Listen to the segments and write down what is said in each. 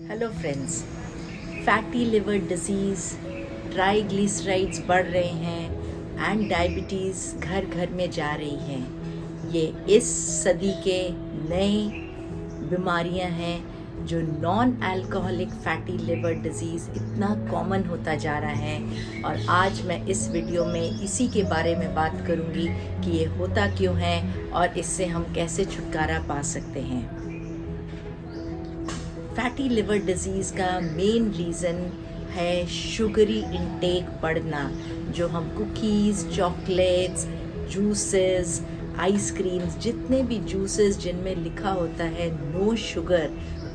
Hello friends, fatty liver disease, triglycerides बढ़ रहे हैं एंड डायबिटीज़ घर घर में जा रही हैं। ये इस सदी के नए बीमारियां हैं जो non alcoholic fatty liver disease इतना कॉमन होता जा रहा है। और आज मैं इस वीडियो में इसी के बारे में बात करूंगी कि ये होता क्यों है और इससे हम कैसे छुटकारा पा सकते हैं। फैटी लिवर डिजीज़ का मेन रीज़न है शुगरी इंटेक बढ़ना। जो हम कुकीज़, चॉकलेट्स, जूसेस, आइसक्रीम्स, जितने भी जूसेस जिनमें लिखा होता है नो शुगर,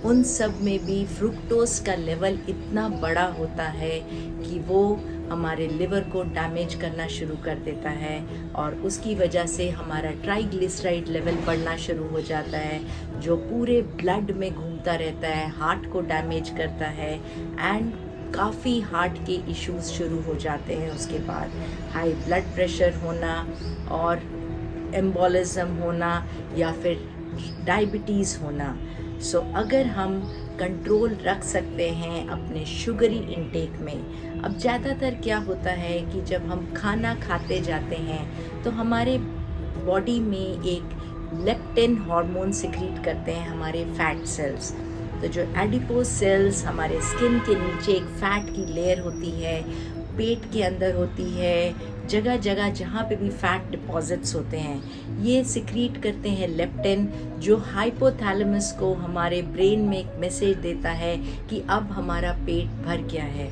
उन सब में भी फ्रुक्टोज का लेवल इतना बड़ा होता है कि वो हमारे लिवर को डैमेज करना शुरू कर देता है और उसकी वजह से हमारा ट्राइग्लिसराइड लेवल बढ़ना शुरू हो जाता है, जो पूरे ब्लड में घूमता रहता है, हार्ट को डैमेज करता है एंड काफ़ी हार्ट के इश्यूज शुरू हो जाते हैं। उसके बाद हाई ब्लड प्रेशर होना और एम्बोलिज्म होना या फिर डायबिटीज़ होना। सो अगर हम कंट्रोल रख सकते हैं अपने शुगरी इंटेक में। अब ज़्यादातर क्या होता है कि जब हम खाना खाते जाते हैं तो हमारे बॉडी में एक लेप्टिन हार्मोन सिक्रीट करते हैं हमारे फैट सेल्स। तो जो एडिपोज सेल्स हमारे स्किन के नीचे एक फैट की लेयर होती है, पेट के अंदर होती है, जगह जगह जहाँ पे भी फैट डिपॉजिट्स होते हैं, ये सिक्रीट करते हैं लेप्टिन, जो हाइपोथैलेमस को हमारे ब्रेन में एक मैसेज देता है कि अब हमारा पेट भर गया है।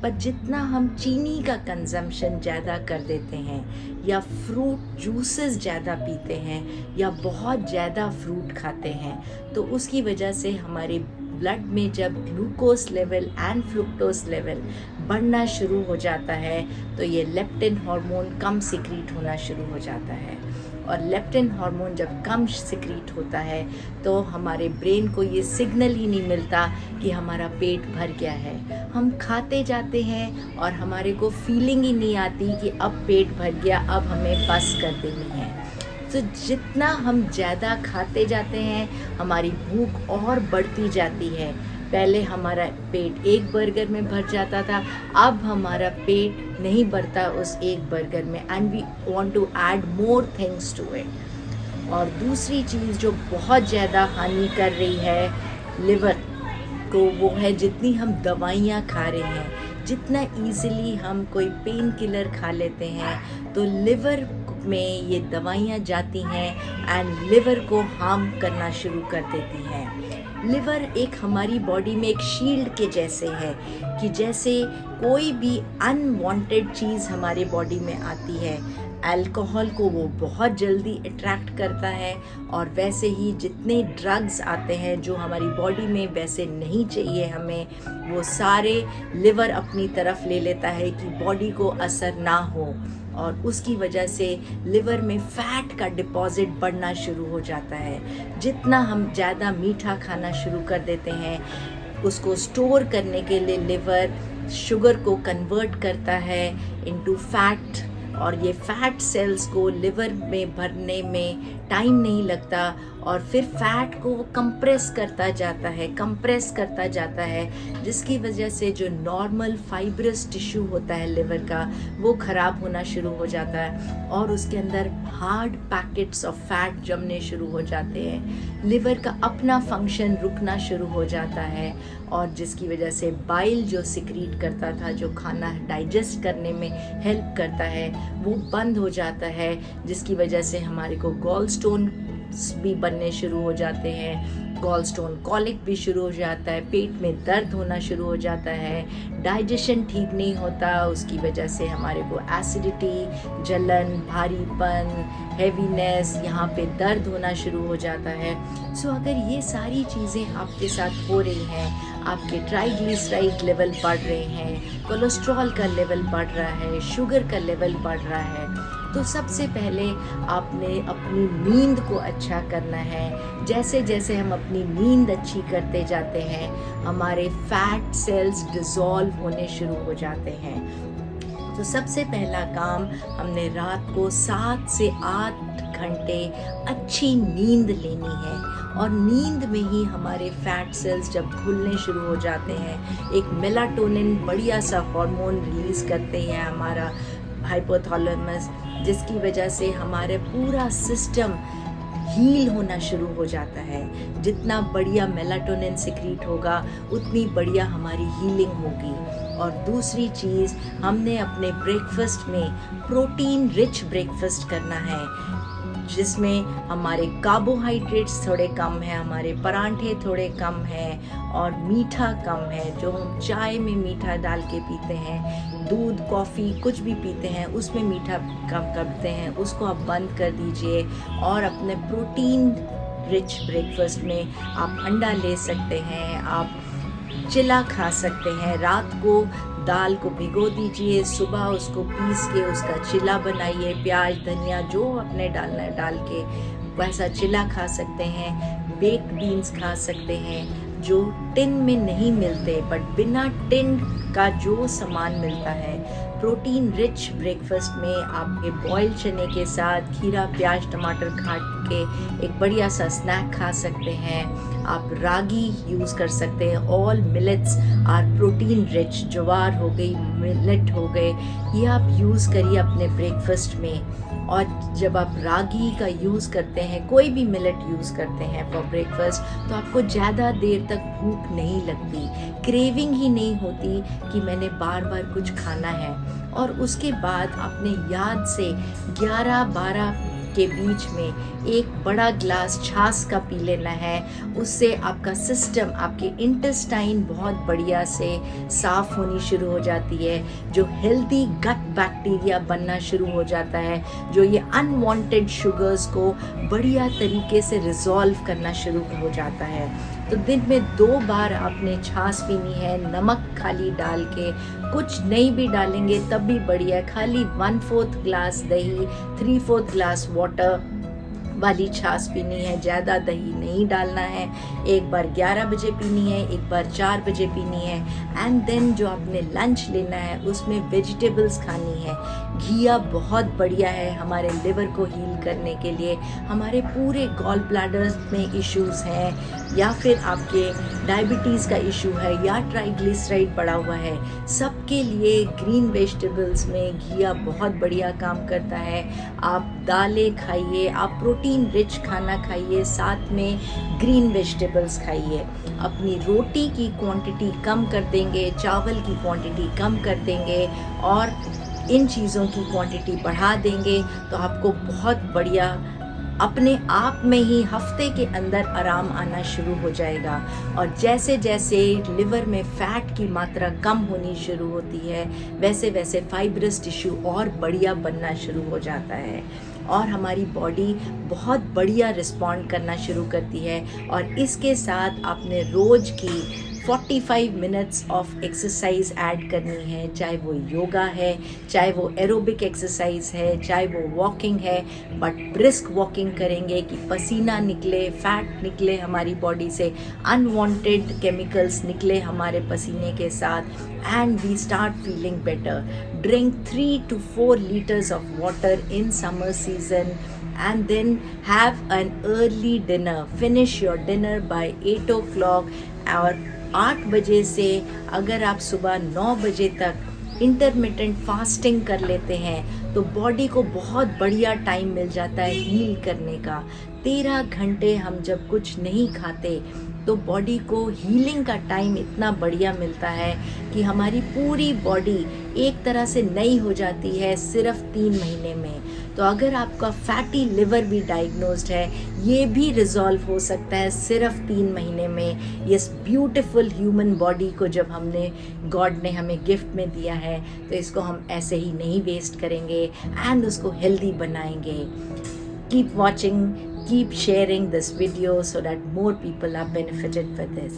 पर जितना हम चीनी का कंजम्पशन ज़्यादा कर देते हैं या फ्रूट जूसेस ज़्यादा पीते हैं या बहुत ज़्यादा फ्रूट खाते हैं, तो उसकी वजह से हमारे ब्लड में जब glucose level and fructose level बढ़ना शुरू हो जाता है तो ये लेप्टिन हार्मोन कम सिक्रीट होना शुरू हो जाता है। और लेप्टिन हार्मोन जब कम सिक्रीट होता है तो हमारे ब्रेन को ये सिग्नल ही नहीं मिलता कि हमारा पेट भर गया है। हम खाते जाते हैं और हमारे को फीलिंग ही नहीं आती कि अब पेट भर गया, अब हमें बस कर देनी है। तो जितना हम ज़्यादा खाते जाते हैं हमारी भूख और बढ़ती जाती है। पहले हमारा पेट एक बर्गर में भर जाता था, अब हमारा पेट नहीं भरता उस एक बर्गर में and we want to add more things to it. और दूसरी चीज़ जो बहुत ज़्यादा हानि कर रही है लिवर को, वो है जितनी हम दवाइयाँ खा रहे हैं। जितना ईज़िली हम कोई पेन किलर खा लेते हैं तो लिवर में ये दवाइयाँ जाती हैं एंड लिवर को हार्म करना शुरू कर देती हैं। लिवर एक हमारी बॉडी में एक शील्ड के जैसे है कि जैसे कोई भी अनवांटेड चीज़ हमारे बॉडी में आती है, अल्कोहल को वो बहुत जल्दी अट्रैक्ट करता है और वैसे ही जितने ड्रग्स आते हैं जो हमारी बॉडी में वैसे नहीं चाहिए हमें, वो सारे लिवर अपनी तरफ ले लेता है कि बॉडी को असर ना हो। और उसकी वजह से लिवर में फ़ैट का डिपॉज़िट बढ़ना शुरू हो जाता है। जितना हम ज़्यादा मीठा खाना शुरू कर देते हैं, उसको स्टोर करने के लिए लिवर शुगर को कन्वर्ट करता है इनटू फैट, और ये फैट सेल्स को लिवर में भरने में टाइम नहीं लगता और फिर फैट को वो कंप्रेस करता जाता है, जिसकी वजह से जो नॉर्मल फाइब्रस टिश्यू होता है लिवर का, वो ख़राब होना शुरू हो जाता है और उसके अंदर हार्ड पैकेट्स ऑफ फैट जमने शुरू हो जाते हैं। लिवर का अपना फंक्शन रुकना शुरू हो जाता है और जिसकी वजह से बाइल जो सिक्रीट करता था, जो खाना डाइजेस्ट करने में हेल्प करता है, वो बंद हो जाता है, जिसकी वजह से हमारे को गॉल स्टोन भी बनने शुरू हो जाते हैं। गॉल स्टोन कॉलिक भी शुरू हो जाता है, पेट में दर्द होना शुरू हो जाता है, डाइजेशन ठीक नहीं होता, उसकी वजह से हमारे को एसिडिटी, जलन, भारीपन, हेवीनेस, यहाँ पे दर्द होना शुरू हो जाता है। सो अगर ये सारी चीज़ें आपके साथ हो रही हैं, आपके ट्राइग्लिसराइड लेवल बढ़ रहे हैं, कोलेस्ट्रॉल का लेवल बढ़ रहा है, शुगर का लेवल बढ़ रहा है, तो सबसे पहले आपने अपनी नींद को अच्छा करना है। जैसे जैसे हम अपनी नींद अच्छी करते जाते हैं, हमारे फैट सेल्स डिसॉल्व होने शुरू हो जाते हैं। तो सबसे पहला काम, हमने रात को 7 से 8 घंटे अच्छी नींद लेनी है और नींद में ही हमारे फैट सेल्स जब खुलने शुरू हो जाते हैं, एक मेलाटोनिन बढ़िया सा हार्मोन रिलीज करते हैं हमारा हाइपोथैलेमस, जिसकी वजह से हमारे पूरा सिस्टम हील होना शुरू हो जाता है। जितना बढ़िया मेलाटोनिन सिक्रीट होगा उतनी बढ़िया हमारी हीलिंग होगी। और दूसरी चीज़, हमने अपने ब्रेकफास्ट में प्रोटीन रिच ब्रेकफास्ट करना है, जिसमें हमारे कार्बोहाइड्रेट्स थोड़े कम हैं, हमारे परांठे थोड़े कम हैं और मीठा कम है। जो हम चाय में मीठा डाल के पीते हैं, दूध कॉफ़ी कुछ भी पीते हैं उसमें मीठा कम करते हैं, उसको आप बंद कर दीजिए। और अपने प्रोटीन रिच ब्रेकफास्ट में आप अंडा ले सकते हैं, आप चिला खा सकते हैं। रात को दाल को भिगो दीजिए, सुबह उसको पीस के उसका चिला बनाइए, प्याज धनिया जो अपने डालना है डाल के वैसा चिला खा सकते हैं। बेक्ड बीन्स खा सकते हैं जो टिन में नहीं मिलते, बट बिना टिन का जो सामान मिलता है। प्रोटीन रिच ब्रेकफास्ट में आपके बॉइल्ड चने के साथ खीरा प्याज टमाटर काट के एक बढ़िया सा स्नैक खा सकते हैं। आप रागी यूज़ कर सकते हैं। All millets are protein rich, ज्वार हो गई, मिलेट हो गए, ये आप यूज़ करिए अपने ब्रेकफास्ट में। और जब आप रागी का यूज़ करते हैं, कोई भी मिलेट यूज़ करते हैं फॉर ब्रेकफास्ट, तो आपको ज़्यादा देर तक भूख नहीं लगती, क्रेविंग ही नहीं होती कि मैंने बार बार कुछ खाना है। और उसके बाद अपने याद से 11-12 के बीच में एक बड़ा ग्लास छाछ का पी लेना है। उससे आपका सिस्टम, आपके इंटेस्टाइन बहुत बढ़िया से साफ होनी शुरू हो जाती है, जो हेल्दी गट बैक्टीरिया बनना शुरू हो जाता है, जो ये अनवांटेड शुगर्स को बढ़िया तरीके से रिजॉल्व करना शुरू हो जाता है। तो दिन में 2 बार आपने छाछ पीनी है, नमक खाली डाल के, कुछ नहीं भी डालेंगे तब भी बढ़िया। खाली 1/4 ग्लास दही, 3/4 ग्लास वाटर वाली छाछ पीनी है, ज़्यादा दही नहीं डालना है। एक बार 11 बजे पीनी है, एक बार 4 बजे पीनी है। एंड देन जो आपने लंच लेना है उसमें वेजिटेबल्स खानी है। घिया बहुत बढ़िया है हमारे लिवर को हील करने के लिए। हमारे पूरे गॉल ब्लैडर्स में इश्यूज़ हैं, या फिर आपके डायबिटीज़ का इशू है, या ट्राइग्लिसराइड बढ़ा हुआ है, सबके लिए ग्रीन वेजिटेबल्स में घिया बहुत बढ़िया काम करता है। आप दालें खाइए, आप प्रोटीन रिच खाना खाइए, साथ में ग्रीन वेजिटेबल्स खाइए। अपनी रोटी की क्वांटिटी कम कर देंगे, चावल की क्वांटिटी कम कर देंगे और इन चीज़ों की क्वांटिटी बढ़ा देंगे तो आपको बहुत बढ़िया अपने आप में ही हफ्ते के अंदर आराम आना शुरू हो जाएगा। और जैसे जैसे लिवर में फ़ैट की मात्रा कम होनी शुरू होती है, वैसे वैसे फाइब्रस टिश्यू और बढ़िया बनना शुरू हो जाता है और हमारी बॉडी बहुत बढ़िया रिस्पॉन्ड करना शुरू करती है। और इसके साथ आपने रोज़ की 45 मिनट्स ऑफ एक्सरसाइज ऐड करनी है, चाहे वो योगा है, चाहे वो एरोबिक एक्सरसाइज है, चाहे वो वॉकिंग है, बट ब्रिस्क वॉकिंग करेंगे कि पसीना निकले, फैट निकले हमारी बॉडी से, अनवांटेड केमिकल्स निकले हमारे पसीने के साथ, and we start feeling better. Drink 3 to 4 liters of water in summer season and then have an early dinner. Finish your dinner by 8 o'clock और 8 बजे से अगर आप सुबह 9 बजे तक इंटरमिटेंट फास्टिंग कर लेते हैं तो बॉडी को बहुत बढ़िया टाइम मिल जाता है हील करने का। 13 घंटे हम जब कुछ नहीं खाते तो बॉडी को हीलिंग का टाइम इतना बढ़िया मिलता है कि हमारी पूरी बॉडी एक तरह से नई हो जाती है सिर्फ 3 महीने में। तो अगर आपका फैटी लिवर भी डायग्नोज्ड है, ये भी रिजॉल्व हो सकता है सिर्फ 3 महीने में। ये ब्यूटीफुल ह्यूमन बॉडी को जब हमने गॉड ने हमें गिफ्ट में दिया है तो इसको हम ऐसे ही नहीं वेस्ट करेंगे एंड उसको हेल्दी बनाएंगे। Keep watching, keep sharing this video so that more people are benefited with this.